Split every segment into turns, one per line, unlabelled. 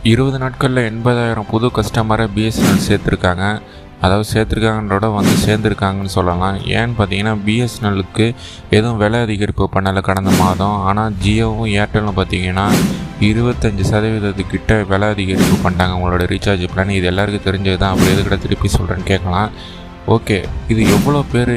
20 நாட்களில் 80,000 புது கஸ்டமரை பிஎஸ்என்எல் சேர்த்துருக்காங்க. அதாவது சேர்த்துருக்காங்கன்றோட சேர்ந்துருக்காங்கன்னு சொல்லலாம். ஏன்னு பார்த்தீங்கன்னா பிஎஸ்என்எல்லுக்கு எதுவும் விலை அதிகரிப்பு பண்ணலை கடந்த மாதம். ஆனால் ஜியோவும் ஏர்டெல்லும் பார்த்தீங்கன்னா 25% கிட்ட விலை அதிகரிப்பு பண்ணிட்டாங்க உங்களோட ரீசார்ஜ் பிளான். இது எல்லாருக்கும் தெரிஞ்சது தான். அப்படி எதுக்கிட்ட திருப்பி சொல்கிறேன்னு கேட்கலாம். ஓகே, இது எவ்வளோ பேர்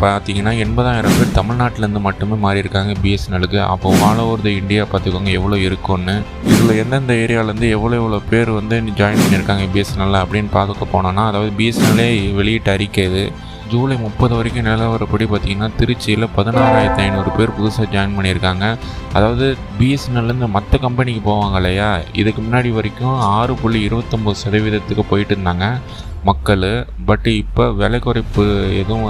பார்த்தீங்கன்னா 80,000 பேர் தமிழ்நாட்டிலேருந்து மட்டுமே மாறியிருக்காங்க பிஎஸ்என்எலுக்கு. அப்போது ஆல் ஓவர் த இந்தியா பார்த்துக்கோங்க எவ்வளோ இருக்குன்னு. இதில் எந்தெந்த ஏரியாவிலேருந்து எவ்வளோ பேர் ஜாயின் பண்ணியிருக்காங்க பிஎஸ்என்எல் அப்படின்னு பார்க்க போனோன்னா, அதாவது பிஎஸ்என்எல்லே வெளியிட்ட அறிக்கை இது. ஜூலை 30 வரைக்கும் நிலவரப்படி பார்த்திங்கன்னா திருச்சியில் 16,500 பேர் புதுசாக ஜாயின் பண்ணியிருக்காங்க. அதாவது பிஎஸ்என்எல்லேருந்து மற்ற கம்பெனிக்கு போவாங்க இல்லையா, இதுக்கு முன்னாடி வரைக்கும் 6.29% போயிட்டு இருந்தாங்க மக்கள். பட் இப்போ விலை குறைப்பு எதுவும்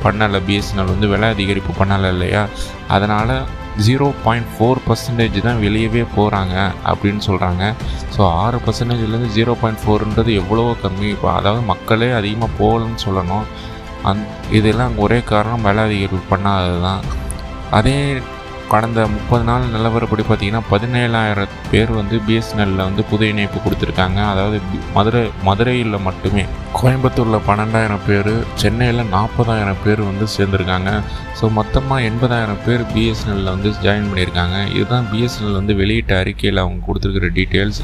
பண்ணலை, பிஎஸ்என்எல் விலை அதிகரிப்பு பண்ணலை இல்லையா, அதனால் 0.4% தான் வெளியவே போகிறாங்க அப்படின்னு சொல்கிறாங்க. ஸோ 6%லேருந்து 0.4ன்றது எவ்வளோ கம்மி. இப்போ அதாவது மக்களே அதிகமாக போகலன்னு சொல்லணும். இதெல்லாம் ஒரே காரணம் விலை அதிகரிப்பு பண்ணாதது தான். அதே கடந்த 30 நாள் நிலவரப்படி பார்த்திங்கன்னா 17,000 பேர் பிஎஸ்என்எல்லில் புது இணைப்பு கொடுத்துருக்காங்க. அதாவது மதுரையில் மட்டுமே. கோயம்புத்தூரில் 12,000 பேர், சென்னையில் 40,000 பேர் சேர்ந்துருக்காங்க. ஸோ மொத்தமாக 80,000 பேர் பிஎஸ்என்எல்லில் ஜாயின் பண்ணியிருக்காங்க. இதுதான் பிஎஸ்என்எல் வெளியிட்ட அறிக்கையில் அவங்க கொடுத்துருக்கிற டீட்டெயில்ஸ்.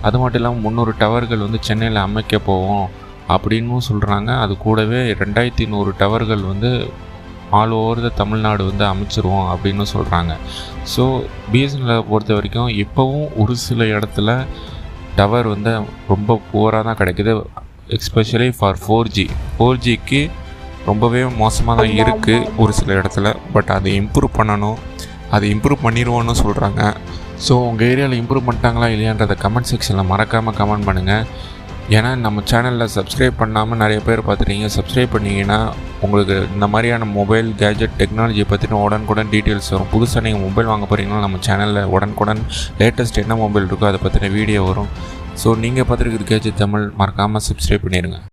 அது மட்டும் இல்லாமல் 300 டவர்கள் சென்னையில் அமைக்க போவோம் அப்படின்னும் சொல்கிறாங்க. அது கூடவே 2,100 டவர்கள் ஆல் ஓவர் த தமிழ்நாடு அமைச்சிருவோம் அப்படின்னு சொல்கிறாங்க. ஸோ பிஎஸ்என்எல்லை பொறுத்த வரைக்கும் இப்போவும் ஒரு சில இடத்துல டவர் ரொம்ப புவராக தான் கிடைக்குது. எஸ்பெஷலி ஃபார் 4Gக்கு ரொம்பவே மோசமாக தான் இருக்குது ஒரு சில இடத்துல. பட் அதை இம்ப்ரூவ் பண்ணணும், அதை இம்ப்ரூவ் பண்ணிடுவோன்னு சொல்கிறாங்க. ஸோ உங்கள் ஏரியாவில் இம்ப்ரூவ் பண்ணிட்டாங்களா இல்லையான்றதை கமெண்ட் செக்ஷனில் மறக்காமல் கமெண்ட் பண்ணுங்கள். ஏன்னா நம்ம சேனலில் சப்ஸ்கிரைப் பண்ணாமல் நிறைய பேர் பார்த்துட்டீங்க. சப்ஸ்கிரைப் பண்ணிங்கன்னா உங்களுக்கு இந்த மாதிரியான மொபைல் கேஜெட் டெக்னாலஜி பற்றின உடனுக்குடன் டீட்டெயில்ஸ் வரும். புதுசாக நீங்கள் மொபைல் வாங்க போகிறீங்கன்னா நம்ம சேனலில் உடனுக்குடன் லேட்டஸ்ட் என்ன மொபைல் இருக்கோ அதை பற்றின வீடியோ வரும். ஸோ நீங்கள் பார்த்துருக்குது கேஜெட் தமிழ், மறக்காமல் சப்ஸ்கிரைப் பண்ணிடுங்க.